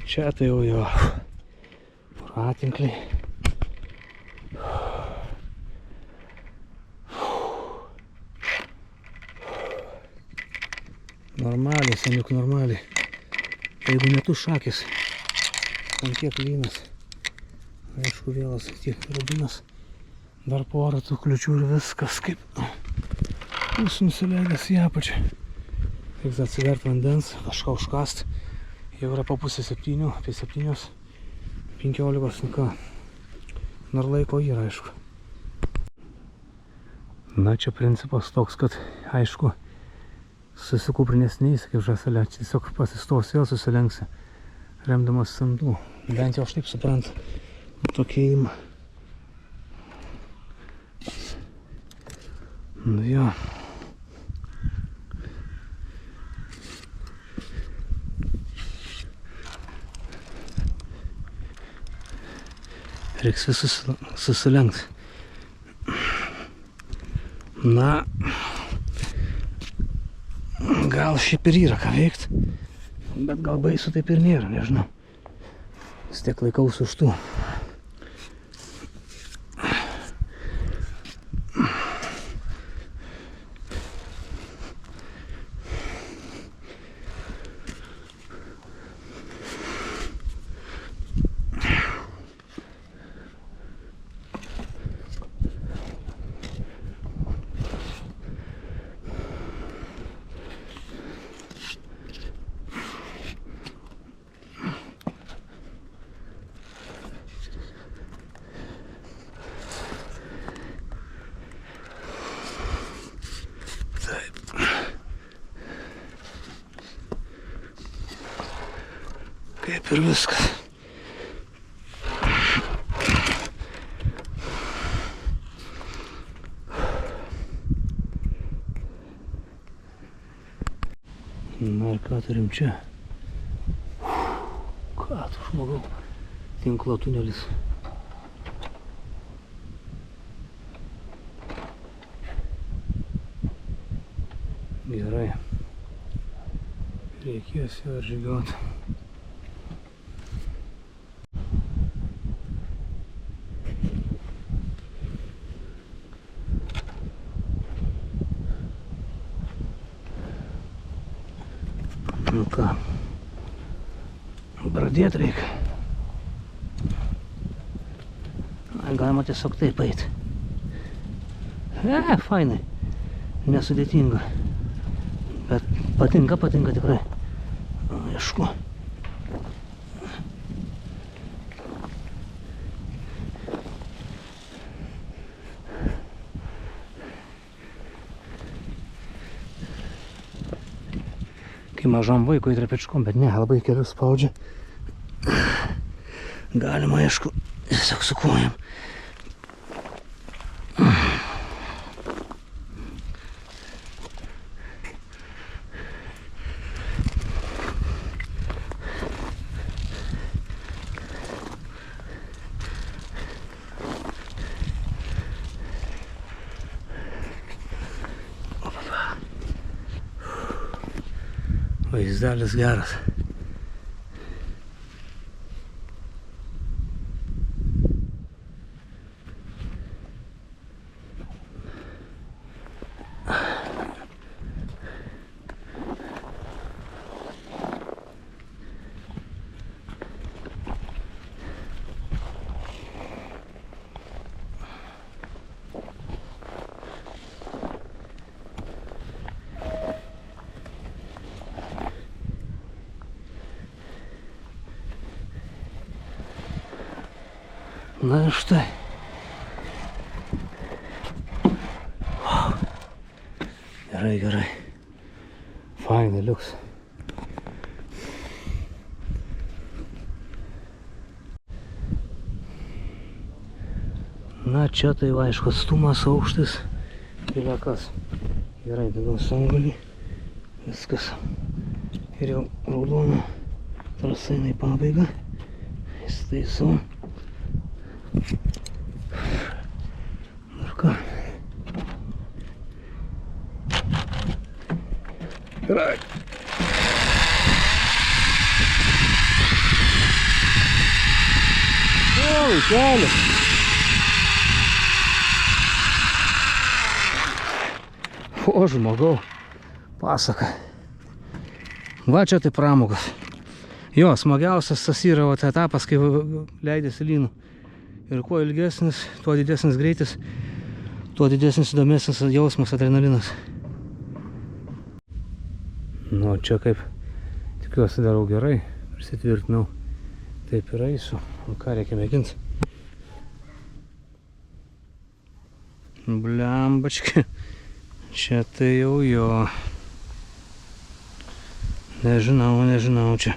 Čia tai jau jo ratinkliai. Normaliai, seniuk normaliai. Jeigu ne tu šakis, ant kiek lynas. Aišku, vėlas tiek rubinas. Dar porą tų kliučių ir viskas kaip. Jis nusileidęs į apačią. Reiks atsivert vandens, kažką užkast. Jau yra po pusę 7, apie 7:15, nu ką. Dar laiko yra, aišku. Na, čia principas toks, kad, aišku, susikūprinės neįsi kaip žąselė. Tiesiog pasistos vėl susilenksi, remdamas sandų. Bent jau aš taip suprantu. Tokie ima. Nu jo. Reiks vis susilenkt. Na, gal šiaip ir yra ką veikt, bet gal baisu taip ir nėra, nežinau. Vis tiek laikausi už tų. Kaip ir viskas. Na ir ką turim čia? Ką tu žmogau? Tinklo tunelis. Gerai. Reikės jo žygiuoti. Nu ką, pradėt reikia. Galima tiesiog taip eit. Fainai, nesudėtinga. Bet patinka tikrai. Aišku. Kai mažam vaikui trepečkom, bet ne, labai kelius spaudžia. Galima, aišku, tiesiog su kojom. Vaizdelis geras. Na ir štai. Gerai. Fainai liuks. Na čia tai aišku atstumas, aukštis. Piliakas. Gerai, dabar sangalį. Viskas. Ir jau raudonų trasa eina į pabaigą. Įstaisau. Ir ką? Gerai. Kelias. O žmogau, pasaka. Va čia tai pramogas. Jo, smagiausias tas yra etapas, kai leidėsi lynu. Ir kuo ilgesnis, tuo didesnis greitis, tuo didesnis įdomesnis jausmas, adrenalinas. Nu, čia kaip tikiuosi darau gerai, prisitvirtinau. Taip ir eisiu. Ką reikia mėginti? Blembački. Čia tai jau jo. Nežinau čia.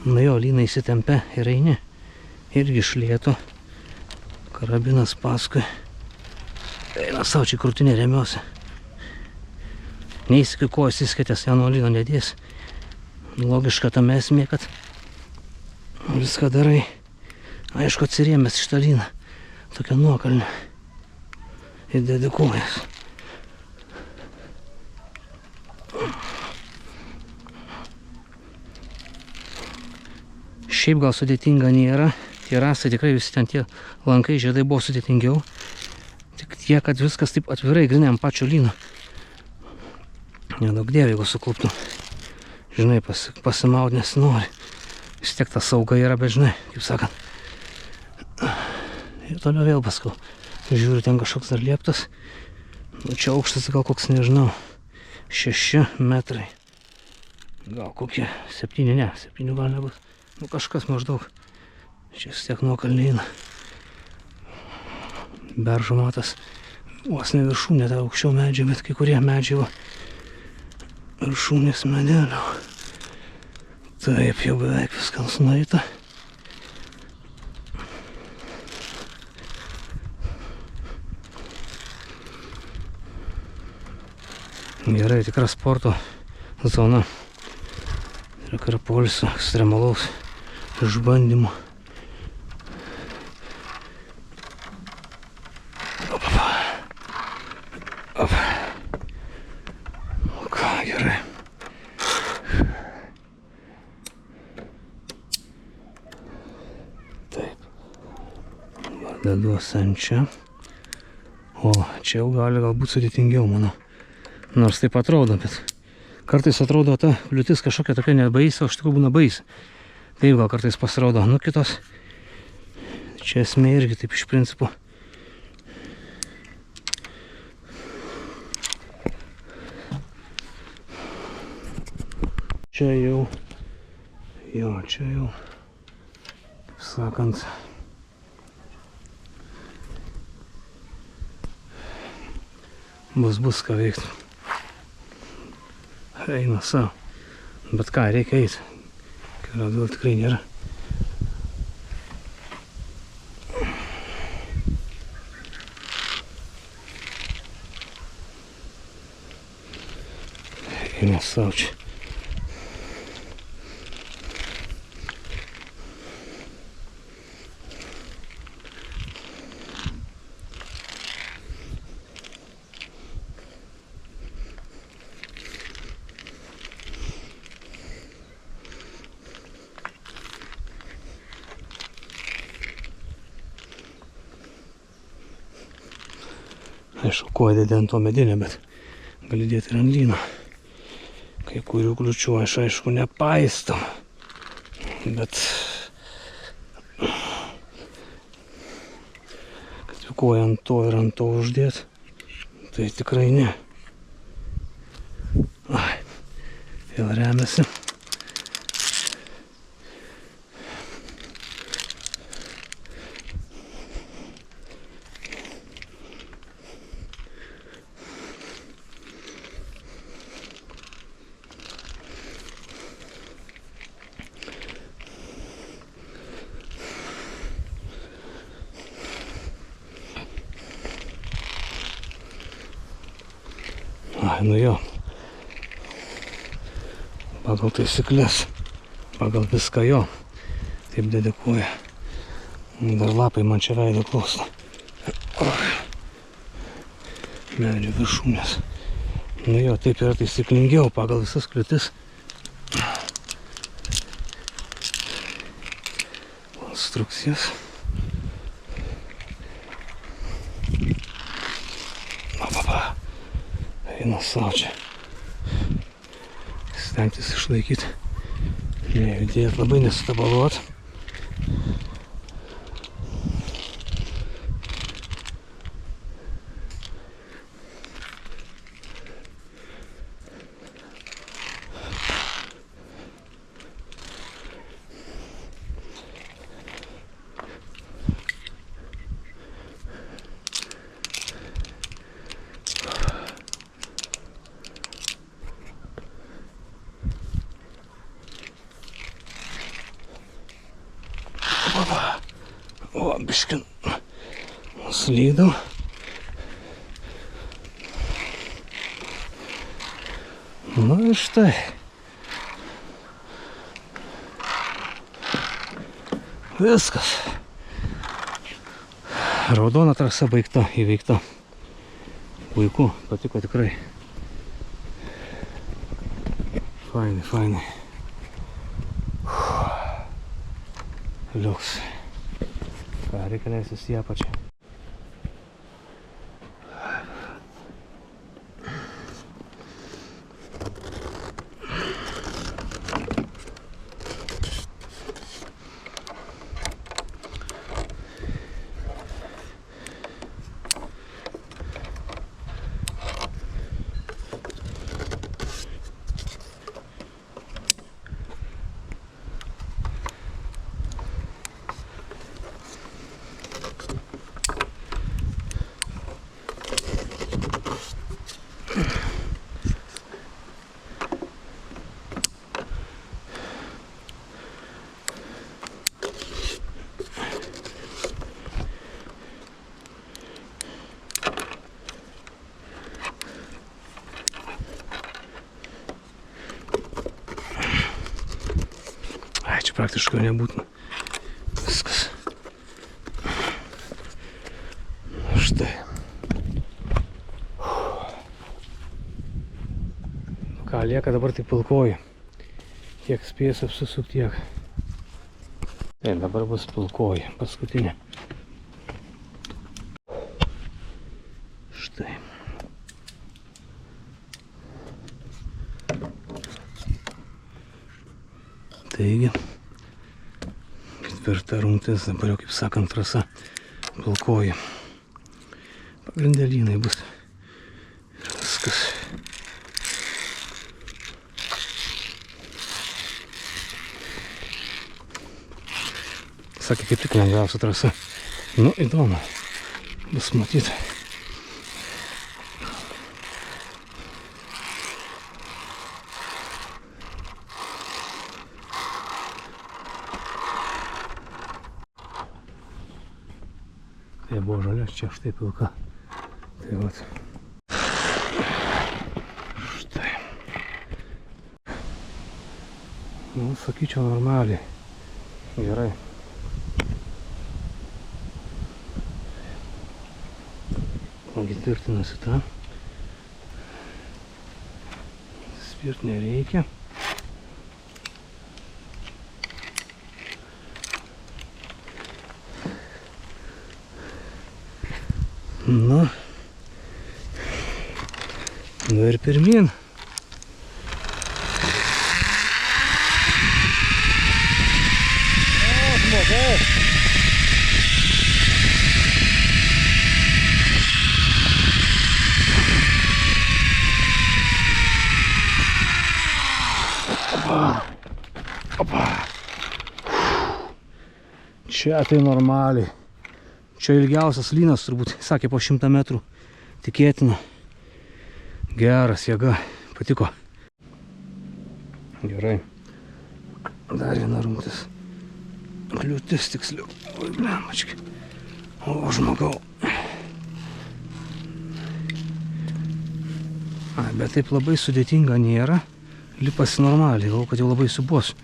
Nu jo, lyna įsitempia ir eini. Irgi iš lėto. Karabinas paskui. Eina savo, čia krūtinė remiuosi. Neįsikiu kojas įskatės, ją nuo lyno nedės. Logiška tame esmė, kad viską darai. Aišku, atsirėmęs šitą lyną. Tokia nuokalnė. Ir dedi kojas. Šiaip gal sudėtinga nėra. Tie rasai tikrai visi ten tie lankai, žiedai buvo sudėtingiau. Tik tiek, kad viskas taip atvirai grinai ant pačio lyno. Nedaug dievė, jeigu sukluptų. Žinai, pasimaud nesinori. Vis tiek ta sauga yra, bet žinai, kaip sakant. Ir toliau vėl paskau. Žiūriu, ten kažkoks dar lieptas. Nu, čia aukštas gal koks, nežinau, 6 metrai. Gal kokie 7, ne, 7 gal nebus. Nu, kažkas maždaug. Čia vis tiek nuokalnė eina. Beržo matas. Vos ne viršūnė, ta aukščiau medžiai, bet kai kurie medžiai viršūnės medelio. Taip, jau beveik viskas nueita. Gerai, tikra sporto zona. Ir poilsio, ekstremalaus išbandymo. Op. O ką, gerai. Taip. Deduos ant čia. O čia jau gali galbūt sudėtingiau, manau. Nors taip atrodo, bet kartais atrodo ta kliūtis kažkokia tokia nebaisi, o iš tikrųjų būna baisi. Taip gal kartais pasirodo. Nu kitos. Čia esmė irgi taip iš principo. Čia jau, čia jau, kaip sakant, bus ką veikti. Eina savo, bet ką, reikia eiti, kelio atgal tikrai nėra. Eina savo čia. Aišku, kuo dėdė ant to medinė, bet gali dėti ir ant lyno. Kai kurių kliučių aš aišku nepaistu, bet kad jau kuo ant to ir ant to uždėti, tai tikrai ne. Ai, vėl remiasi. Ai, nu jo, pagal taisyklės, pagal viską jo, taip dedikuoja. Dar lapai man čia veido klauso. Medžio viršūnės. Nu jo, taip yra taisyklingiau pagal visas kliūtis. Konstrukcijas. Eina savo čia. Stengtis išlaikyti. Nejudėt labai, nesutabaluot. O, biškin slydau. Nu ir štai. Viskas. Raudona trasa baigta, įveikta. Puiku, patiko tikrai. Fainai, fainai. Liuks. Ką, reikia leistis į apačią. Čia praktiškai nebūtina. Viskas. Štai. Ką, lieka dabar tik pilkoji. Kiek spėsiu apsisukti, tiek. Tai dabar bus pilkoji, paskutinė. Štai. Taigi, ketvirta rungtis, dabar jau, kaip sakant, trasa pilkoji. Pagrindė lynai bus. Ir viskas. Sakė, kaip tik lengviausia trasa. Nu, įdomu. Bus matyti. Tai buvo žalia, čia štai pilka. Tai vat. Štai. Nu, sakyčiau, normaliai. Gerai. Ogi tvirtinasi tą. Spirt nereikia. Nu. Nu ir pirmin. O, žmogaus. Opa. Čia tai normaliai. Čia ilgiausias lynas turbūt, sakė, po 100 metrų. Tikėtina. Geras, jėga. Patiko. Gerai. Dar viena rungtis. Kliūtis tiksliau. Oi, blemački. O, žmogau. Bet taip labai sudėtinga nėra. Lipasi normaliai, galvoju, kad jau labai subos.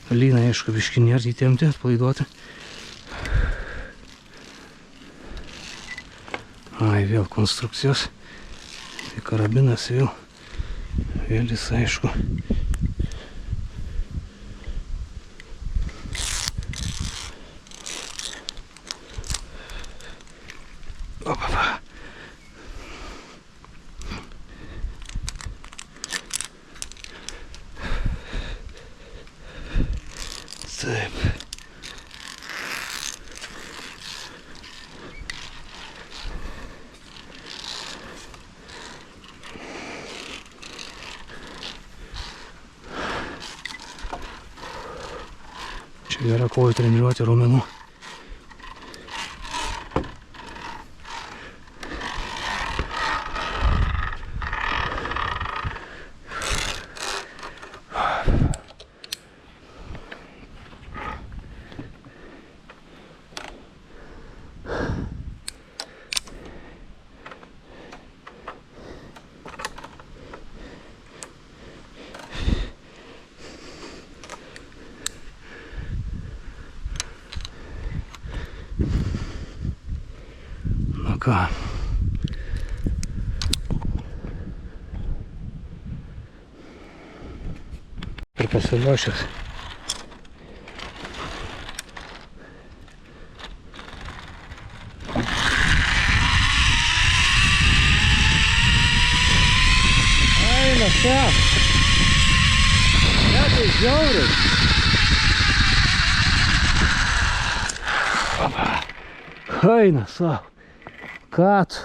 Lyną, aišku, biškį nėra įtempti, atpalaiduoti. Ai, vėl konstrukcijos. Tai karabinas vėl. Vėl jis, aišku. Opa. Taip. Čia yra kojų treniruoti raumenų. Nu ką. Ir pasiruošęs. Eina čia. Ne, tai žiauriai. Eina savo. Kad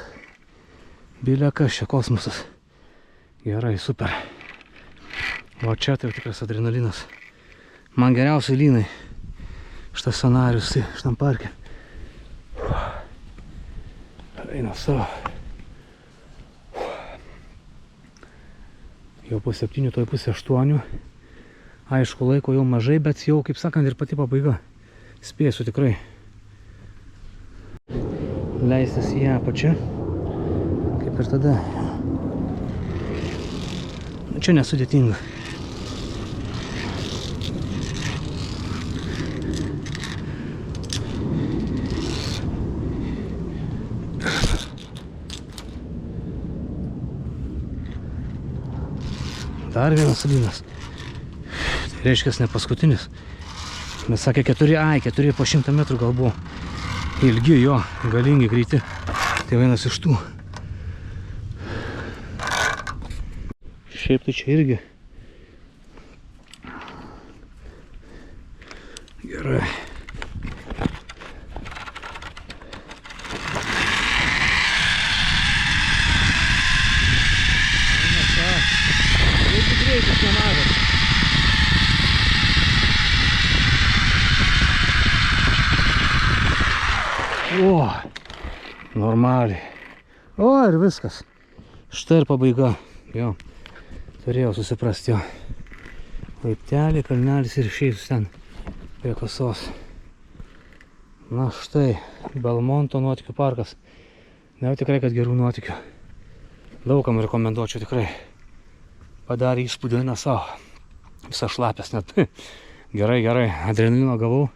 bilė kas čia kosmosas. Gerai, super. O čia tai tikras adrenalinas. Man geriausiai lynai. Šitas scenarius šitam parke. Eina savo. Jau po 7, toj pusė 8. Aišku, laiko jau mažai, bet jau, kaip sakant, ir pati pabaiga. Spėsiu tikrai. Leistis į apačią, kaip ir tada. Čia nesudėtinga. Dar vienas lynas. Tai reiškia, ne paskutinis. Mes sakė 4 po 100 metrų gal buvo. Ilgi jo, galingi greiti. Tai vienas iš tų. Šiaip tai čia irgi. Gerai. Greitis nemažas. O, normaliai. O, ir viskas. Štai ir pabaiga. Jo, turėjau susiprasti jo. Laiptelį, kalnelis ir išėjus ten prie kasos. Na štai, Belmonto nuotykių parkas. Ne, tikrai, kad gerų nuotykių. Daugam rekomenduočiau tikrai. Padarė įspūdį, na savo. Visą šlapės net. Gerai, adrenalino gavau.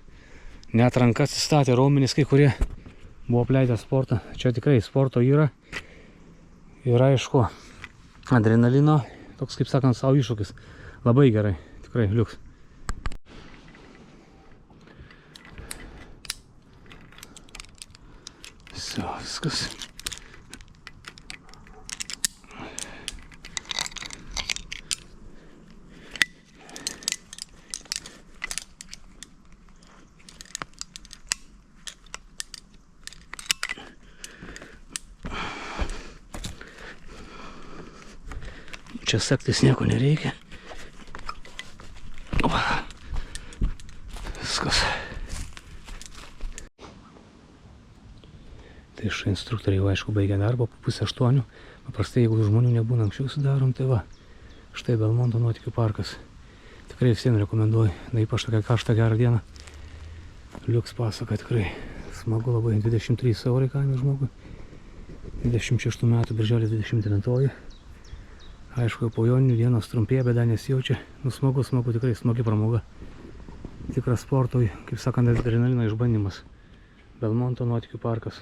Net rankas įstatė, raumenys kai kurie buvo apleidę sportą. Čia tikrai sporto yra. Ir aišku, adrenalino, toks kaip sakant, savo iššūkis. Labai gerai, tikrai liuks. Viskas. Čia sektis nieko nereikia. Opa. Viskas. Tai iš instruktoriai jau aišku baigė darbą po 7:30. Paprastai jeigu žmonių nebūna anksčiau sudarom, tai va. Štai Belmonto nuotykių parkas. Tikrai visiems rekomenduoju. Na ypač tokia karštą gerą dieną. Liuks pasaka tikrai smagu labai. 23 eurai kaina žmogui. 26 metų birželio 29. Aišku, po joninių dienos trumpėja, bet dar nesijaučia. Nu, smagu, tikrai smagi pramoga. Tikras sportui, kaip sakant, adrenalino išbandymas. Belmonto nuotykių parkas.